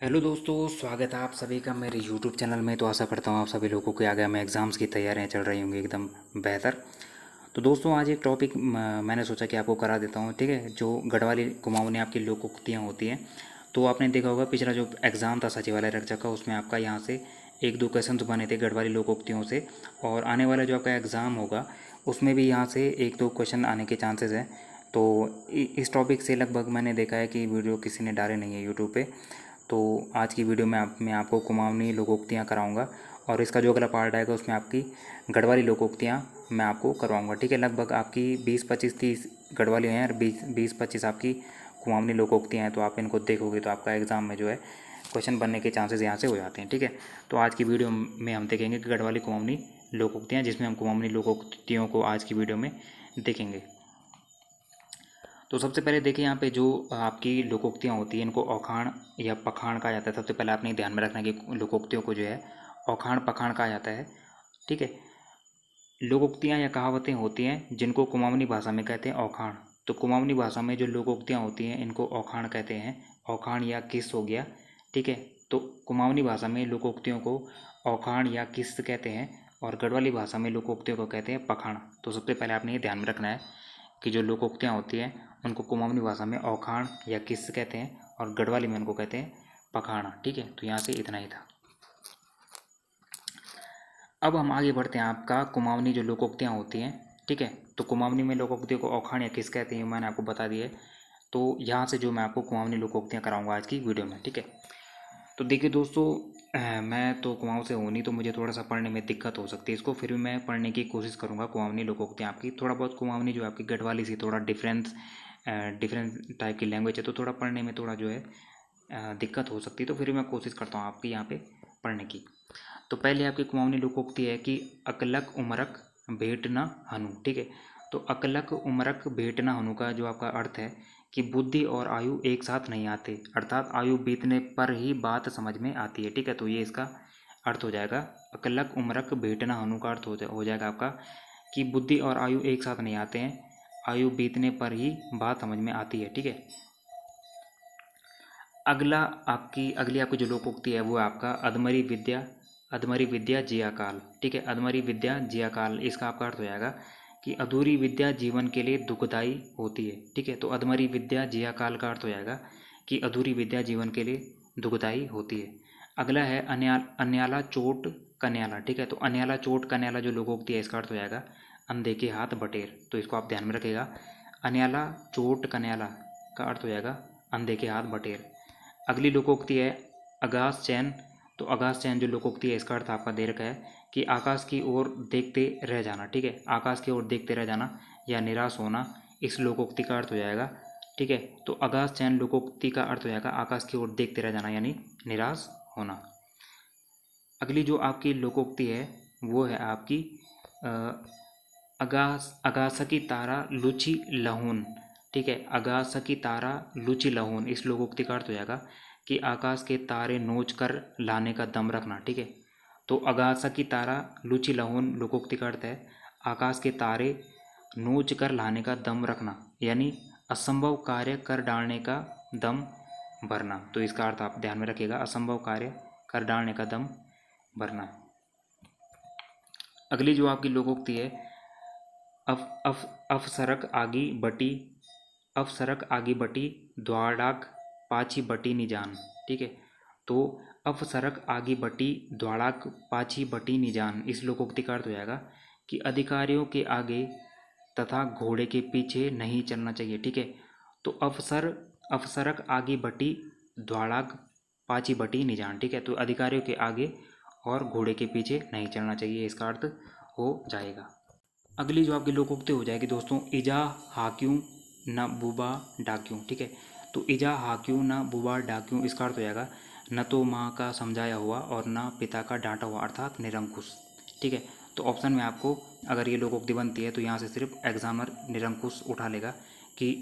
Hello दोस्तों, स्वागत है आप सभी का मेरे यूट्यूब चैनल में। तो आशा करता हूँ आप सभी लोगों के आगे में एग्ज़ाम्स की तैयारियां चल रही होंगी एकदम बेहतर। तो दोस्तों आज एक टॉपिक मैंने सोचा कि आपको करा देता हूँ, ठीक है। जो गढ़वाली कुमाऊनी आपकी लोकोक्तियाँ होती हैं, तो आपने देखा होगा पिछला जो एग्ज़ाम था सचिवालय रक्षक का, उसमें आपका यहाँ से एक दो क्वेश्चन बने थे गढ़वाली लोकोक्तियों से। और आने वाला जो आपका एग्ज़ाम होगा उसमें भी यहाँ से एक दो क्वेश्चन आने के चांसेस हैं। तो इस टॉपिक से लगभग मैंने देखा है कि वीडियो किसी ने डाले नहीं है यूट्यूब पे। तो आज की वीडियो में मैं आपको कुमाऊनी लोकोक्तियाँ कराऊंगा, और इसका जो अगला पार्ट आएगा उसमें आपकी गढ़वाली लोकोक्तियाँ मैं आपको करवाऊंगा, ठीक है। लगभग आपकी 20-25-30 गढ़वाली हैं और 20-25 आपकी कुमाऊनी लोकोक्तियाँ हैं। तो आप इनको देखोगे तो आपका एग्ज़ाम में जो है क्वेश्चन बनने के चांसेस यहाँ से हो जाते हैं, ठीक है। तो आज की वीडियो में हम देखेंगे कि गढ़वाली कुमाऊनी लोकोक्तियाँ, जिसमें हम कुमाऊनी लोकोक्तियों को आज की वीडियो में देखेंगे। तो सबसे पहले देखिए, यहाँ पे जो आपकी लोकोक्तियाँ होती हैं इनको औखाण या पखाण कहा जाता है। सबसे पहले आपने ध्यान में रखना है कि लोकोक्तियों को जो है औखाण पखाण कहा जाता है, ठीक है। लोकोक्तियाँ या कहावतें होती हैं जिनको कुमाऊनी भाषा में कहते हैं औखाण। तो कुमाऊनी भाषा में जो लोकोक्तियाँ होती हैं इनको औखाण कहते हैं। औखाण या किस हो गया, ठीक है। तो कुमाऊनी भाषा में लोकोक्तियों को औखाण या किस कहते हैं, और गढ़वाली भाषा में लोकोक्तियों को कहते हैं पखाण। तो सबसे पहले आपने ये ध्यान में रखना है कि जो लोकोक्तियाँ होती हैं उनको कुमाऊनी भाषा में औखाण या किस कहते हैं, और गढ़वाली में उनको कहते हैं पखाणा, ठीक है। तो यहाँ से इतना ही था। अब हम आगे बढ़ते हैं आपका कुमाऊनी जो लोकोक्तियाँ होती हैं, ठीक है। तो कुमाऊनी में लोकोक्तियों को औखाण या किस कहते हैं मैंने आपको बता दिया है। तो यहाँ से जो मैं आपको कुमाऊनी लोकोक्तियाँ कराऊंगा आज की वीडियो में, ठीक है। तो देखिए दोस्तों, मैं तो कुमाऊँ से हूँ नहीं, तो मुझे थोड़ा सा पढ़ने में दिक्कत हो सकती है इसको, फिर भी मैं पढ़ने की कोशिश करूँगा। कुमाऊनी लोकोक्तियाँ आपकी थोड़ा बहुत, कुमाऊनी जो आपकी गढ़वाली से थोड़ा डिफरेंट टाइप की लैंग्वेज है, तो थोड़ा पढ़ने में थोड़ा जो है दिक्कत हो सकती है। तो फिर भी मैं कोशिश करता हूँ आपकी यहाँ पे पढ़ने की। तो पहले आपकी कुमाऊनी लोकोक्ति है कि अकलक उमरक भेंट न हनु, ठीक है। तो अकलक उमरक भेंट न हनु का जो आपका अर्थ है कि बुद्धि और आयु एक साथ नहीं आते, अर्थात आयु बीतने पर ही बात समझ में आती है, ठीक है। तो ये इसका अर्थ हो जाएगा। अकलक उमरक भेंट न हनु का अर्थ हो जाएगा आपका कि बुद्धि और आयु एक साथ नहीं आते हैं, आयु बीतने पर ही बात समझ में आती है, ठीक है। अगली आपकी जो लोकोक्ति है वो है आपका अधमरी विद्या जिया काल, ठीक है। अधमरी विद्या जिया काल, इसका आपका अर्थ हो जाएगा कि अधूरी विद्या जीवन के लिए दुखदायी होती है, ठीक है। तो अधमरी विद्या जिया काल का अर्थ हो जाएगा कि अधूरी विद्या जीवन के लिए दुखदायी होती है। अगला है अन्याला चोट कन्याला, ठीक है। तो अन्याला चोट कन्याला जो लोकोक्ति है इसका अर्थ हो जाएगा अंधे के हाथ बटेर। तो इसको आप ध्यान में रखिएगा। अन्याला चोट कन्याला का अर्थ हो जाएगा अंधे के हाथ बटेर। अगली लोकोक्ति है आगास चैन। तो आगास चैन जो लोकोक्ति है इसका अर्थ आपका दे रखा है कि आकाश की ओर देखते रह जाना, ठीक है। आकाश की ओर देखते रह जाना या निराश होना, इस लोकोक्ति का अर्थ हो जाएगा, ठीक है। तो आगास चैन लोकोक्ति का अर्थ हो जाएगा आकाश की ओर देखते रह जाना यानी निराश होना। अगली जो आपकी लोकोक्ति है वो है आपकी अगासकी तारा लुचि लहून, ठीक है। अगासकी तारा लुचि लहून, इस लोकोक्ति का अर्थ हो जाएगा कि आकाश के तारे नोच कर लाने का दम रखना, ठीक है। तो अगासकी तारा लुचि लहून लोकोक्ति का अर्थ है आकाश के तारे नोच कर लाने का दम रखना, यानी असंभव कार्य कर डालने का दम भरना। तो इसका अर्थ आप ध्यान में रखिएगा, असंभव कार्य कर डालने का दम भरना। अगली जो आपकी लोकोक्ति है अफ अफ अफसरक आगी बटी, अफसरक आगी बटी द्वाड़ाक पाची बटी निजान, ठीक है। तो अफसरक आगी बटी द्वाड़ाक पाची बटी निजान, इस लोकोक्ति का अर्थ हो जाएगा कि अधिकारियों के आगे तथा घोड़े के पीछे नहीं चलना चाहिए, ठीक है। तो अफसरक आगी बटी द्वाड़ाक पाची बटी निजान, ठीक है। तो अधिकारियों के आगे और घोड़े के पीछे नहीं चलना चाहिए, इसका अर्थ हो जाएगा। अगली जो आपकी लोकोक्ति हो जाएगी दोस्तों इजा हाक्यूं न बुबा डाक्यूं, ठीक है। तो इजा हाक्यूं न बुबा डाक्यूं, इसका अर्थ हो जाएगा न तो माँ का समझाया हुआ और न पिता का डांटा हुआ, अर्थात निरंकुश, ठीक है। तो ऑप्शन में आपको अगर ये लोकोक्ति बनती है तो यहाँ से सिर्फ एग्जामर निरंकुश उठा लेगा कि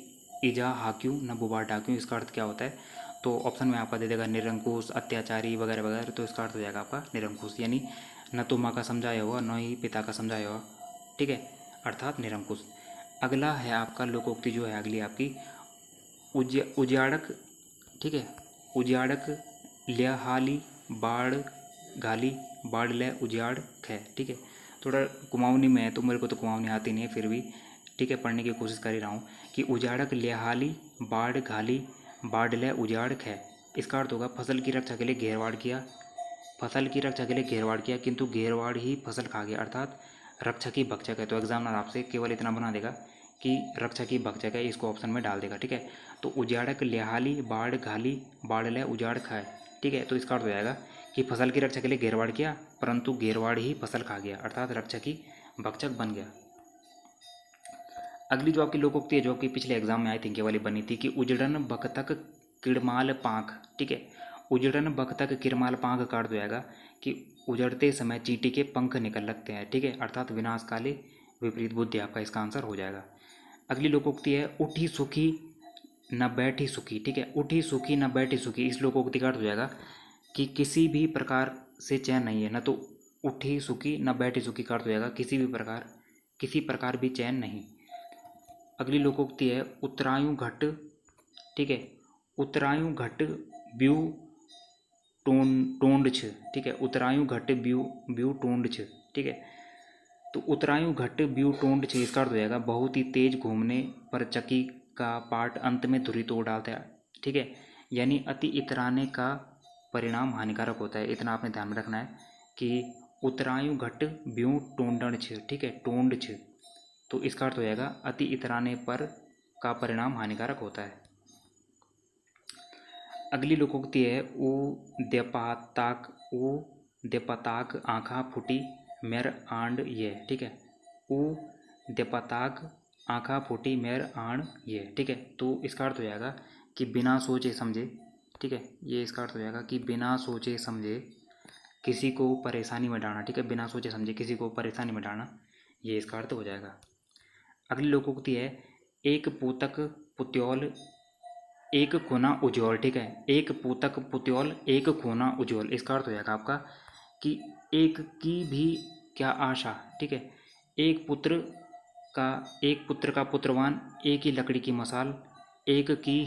इजा हाक्यूं न बुबा डाक्यूं, इसका अर्थ क्या होता है। तो ऑप्शन में आपका दे देगा निरंकुश, अत्याचारी वगैरह वगैरह। तो इसका अर्थ हो जाएगा आपका निरंकुश, यानी न तो माँ का समझाया हुआ न ही पिता का समझाया हुआ, ठीक है, अर्थात निरंकुश। अगला है आपका लोकोक्ति जो है अगली आपकी उजाड़क, ठीक है। उजाड़क ल्याहाली बाढ़ घाली बाढ़ ले उजाड़ ख, ठीक है। थोड़ा कुमाऊनी में है तो मेरे को तो कुमाऊनी आती नहीं है, फिर भी ठीक है पढ़ने की कोशिश कर ही रहा हूँ कि उजाड़क ल्याहाली बाढ़ घाली बाढ़ ले उजाड़ ख। इसका अर्थ होगा फसल की रक्षा के लिए घेरवाड़ किया, फसल की रक्षा के लिए घेरवाड़ किया किंतु घेरवाड़ ही फसल खा गया, अर्थात रक्षा की भक्षक है। तो एग्जामिनर आपसे केवल इतना बना देगा कि रक्षा की भक्षक है, इसको ऑप्शन में डाल देगा, ठीक है। तो उजाड़क ल्याहाली बाढ़ घाली बाढ़ ले उजाड़ खाए, ठीक है। तो इसका अर्थ हो जाएगा कि फसल की रक्षा के लिए घेरवाड़ किया परंतु घेरवाड़ ही फसल खा गया, अर्थात रक्षा की भक्षक बन गया। अगली जो आपकी लोकोक्ति है, जो आपकी पिछले एग्जाम में आई थिंक ये वाली बनी थी कि उजड़न बकतक किड़माल पाँख, ठीक है। उजड़न बकतक किरमाल पाँख का अर्थ हो जाएगा कि उजड़ते समय चींटी के पंख निकल लगते हैं, ठीक है, अर्थात विनाशकाले विपरीत बुद्धि आपका इसका आंसर हो जाएगा। अगली लोकोक्ति है उठी सुखी न बैठी सुखी, ठीक है। उठी सुखी न बैठी सुखी, इस लोकोक्ति का अर्थ हो जाएगा कि किसी भी प्रकार से चैन नहीं है, न तो उठी सुखी न बैठी सुखी का अर्थ हो जाएगा किसी प्रकार भी चैन नहीं। अगली लोकोक्ति है उत्तरायु घट, ठीक है। उत्तरायु घट ब्यू टोंड छ, ठीक है। उत्तरायु घट ब्यू टोंड छ, ठीक है। तो उत्तरायु घट ब्यू टोंड छ इसका अर्थ हो जाएगा बहुत ही तेज घूमने पर चक्की का पार्ट अंत में धुरी तोड़ डालता है, ठीक है। यानी अति इतराने का परिणाम हानिकारक होता है, इतना आपने ध्यान में रखना है कि उत्तरायु घट ब्यू टोंडण छ, ठीक है, टोंड छ। तो इसका अर्थ हो जाएगा अति इतराने पर का परिणाम हानिकारक होता है। अगली लोकोक्ति है ऊ द्यपाताक आँखा फूटी मेर आंड ये, ठीक है। ऊ द्यपाताक आँखा फूटी मेर आंड ये, ठीक है। तो इसका अर्थ हो जाएगा कि बिना सोचे समझे, ठीक है, ये इसका अर्थ हो जाएगा कि बिना सोचे समझे किसी को परेशानी में डालना, ठीक है। बिना सोचे समझे किसी को परेशानी में डालना, ये इसका अर्थ हो जाएगा। अगली लोकोक्ति है एक पूतक पुत्योल एक कोना उज्ज्वल, ठीक है। एक पूतक पुत्योल एक कोना उज्ज्वल, इसका अर्थ हो जाएगा आपका कि एक की भी क्या आशा, ठीक है। एक पुत्र का पुत्रवान एक ही लकड़ी की मसाल एक ही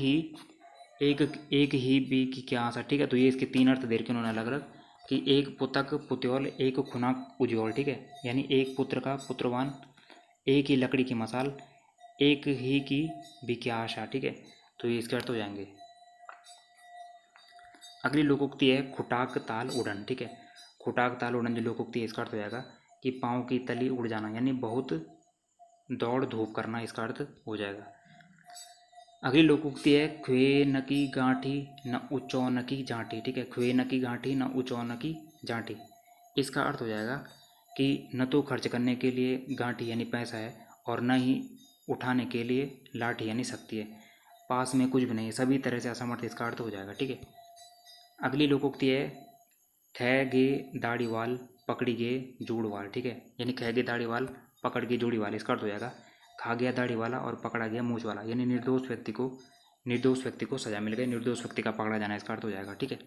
भी की क्या आशा, ठीक है। तो ये इसके तीन अर्थ दे रखे उन्होंने अलग अलग कि एक पुतक पुत्योल एक खुना उज्ज्वल, ठीक है। यानी एक पुत्र का पुत्रवान एक ही लकड़ी की मसाल एक ही की भी क्या आशा, ठीक है। तो ये इसके अर्थ हो जाएंगे। अगली लोकोक्ति है खुटाक ताल उड़न, ठीक है। खुटाक ताल उड़न जो लोकोक्ति है इसका अर्थ हो जाएगा कि पाँव की तली उड़ जाना, यानी बहुत दौड़ धूप करना, इसका अर्थ हो जाएगा। अगली लोकोक्ति है ख्वे न की गांठी न ऊंचो न की जांठी, ठीक है। ख्वे न की गांठी न ऊंचो न की जांठी, इसका अर्थ हो जाएगा कि न तो खर्च करने के लिए गांठी यानी पैसा है और न ही उठाने के लिए लाठी यानी शक्ति है, पास में कुछ भी नहीं है, सभी तरह से असमर्थ, इसका अर्थ हो जाएगा, ठीक है। अगली लोकोक्ति है खे गे दाढ़ी वाल पकड़ी गे जूड़ वाल, ठीक है। यानी खे गे दाढ़ी वाल पकड़ के जूड़ी वाल, इसका अर्थ हो जाएगा खा गया दाढ़ी वाला और पकड़ा गया मूछ वाला, यानी निर्दोष व्यक्ति को सजा मिल गई, निर्दोष व्यक्ति का पकड़ा जाना, इसका अर्थ हो जाएगा, ठीक है।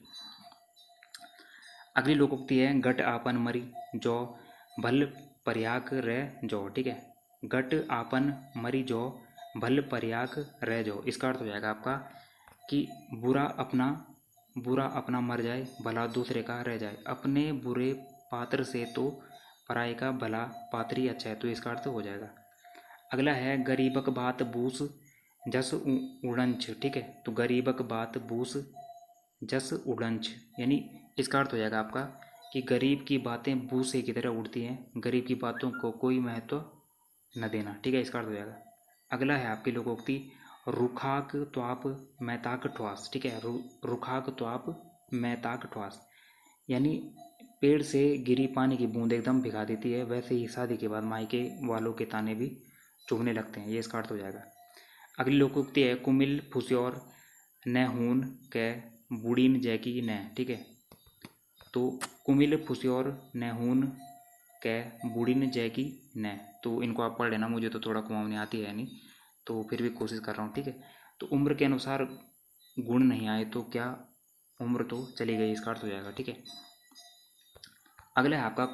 अगली लोकोक्ति है गट आपन मरी जो भल पर्याक रह जो, ठीक है। गट आपन मरी जो भल पर्याक रह जो, इसका अर्थ हो जाएगा आपका कि बुरा अपना मर जाए भला दूसरे का रह जाए, अपने बुरे पात्र से तो पराये का भला पात्र ही अच्छा है, तो इसका अर्थ हो जाएगा। अगला है गरीबक बात बूस जस उड़ंछ, ठीक है। तो गरीबक बात बूस जस उड़ंछ, यानी इसका अर्थ हो जाएगा आपका कि गरीब की बातें बूसे की तरह उड़ती हैं, गरीब की बातों को कोई महत्व न देना, ठीक है, इसका अर्थ हो जाएगा। अगला है आपकी लोकोक्ति रुखाक त्वाप मैताक ठवास, ठीक है। रुखाक त्वाप मैताक ठवास, यानी पेड़ से गिरी पानी की बूंद एकदम भिगा देती है, वैसे ही शादी के बाद मायके वालों के ताने भी चुभने लगते हैं, ये इसका अर्थ हो जाएगा। अगली लोकोक्ति है कुमिल फुस्योर न हून कै बुड़ीन जैकी न, ठीक है। तो कुमिल फुस्योर न हून कै बुड़ीन जैकी न, तो इनको आप पढ़ लेना, मुझे तो थोड़ा कुमाऊनी आती है नहीं, तो फिर भी कोशिश कर रहा हूँ, ठीक है। तो उम्र के अनुसार गुण नहीं आए तो क्या उम्र तो चली गई, इसका अर्थ हो जाएगा, ठीक है। अगला है आपका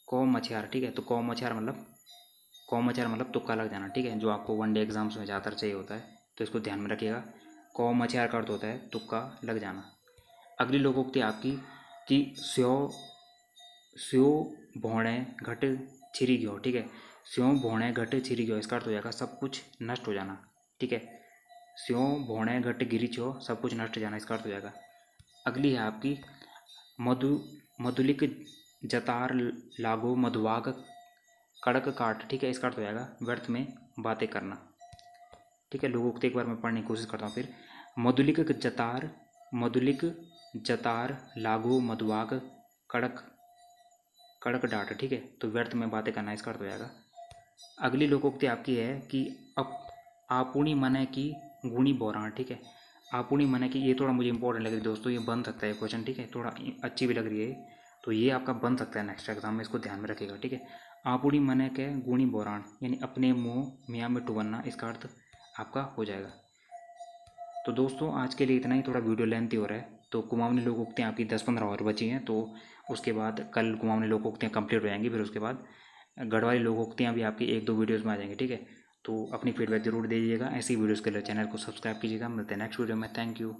कौ मछियार, ठीक है। तो कौ मछियार मतलब तुक्का लग जाना, ठीक है, जो आपको वनडे एग्जाम्स में ज़्यादातर चाहिए होता है, तो इसको ध्यान में रखिएगा। कौ मछियार का अर्थ होता है तुक्का लग जाना। अगली लोकोक्ति आपकी कि स्यो स्यो भौणे घट छिरी गयो, ठीक है। स्यो भौणे घट छिरी गयो, इसका अर्थ हो जाएगा सब कुछ नष्ट हो जाना, ठीक है। स्यो भौणे घट गिरी छो, सब कुछ नष्ट हो जाना, इसका अर्थ हो जाएगा। अगली है आपकी मधु मधुलिक जतार लागो मधुवाग कड़क काट, ठीक है। इसका अर्थ हो जाएगा व्यर्थ में बातें करना, ठीक है। लोगोक्ति एक बार मैं पढ़ने की कोशिश करता हूँ फिर। मधुलिक जतार लागो मधुवाग कड़क कड़क डांट, ठीक है। तो व्यर्थ में बातें करना, इसका अर्थ हो जाएगा। अगली लोकोक्ति आपकी है कि आपुणी मने की गुणी बोराण, ठीक है। आपुणी मने की, ये थोड़ा मुझे इंपॉर्टेंट लग रही है दोस्तों, ये बन सकता है क्वेश्चन, ठीक है। थोड़ा अच्छी भी लग रही है, तो ये आपका बन सकता है नेक्स्ट एग्जाम में, इसको ध्यान में रखिएगा, ठीक है। आपुणी मने के गुणी बोराण यानी अपने मुँह मियाँ मिट्टू बनना, इसका अर्थ आपका हो जाएगा। तो दोस्तों आज के लिए इतना ही, थोड़ा वीडियो लेंथी हो रहा है। तो कुमाऊनी लोकोक्तियाँ आपकी 10-15 और बची हैं, तो उसके बाद कल कुमाऊनी लोकोक्तियाँ कंप्लीट हो जाएंगी। फिर उसके बाद गढ़वाली लोकोक्तियाँ भी आपकी 1-2 वीडियोज़ में आ जाएंगी, ठीक है। तो अपनी फीडबैक जरूर दीजिएगा, ऐसी वीडियोज़ के लिए चैनल को सब्सक्राइब कीजिएगा। मिलते हैं नेक्स्ट वीडियो में। Thank you.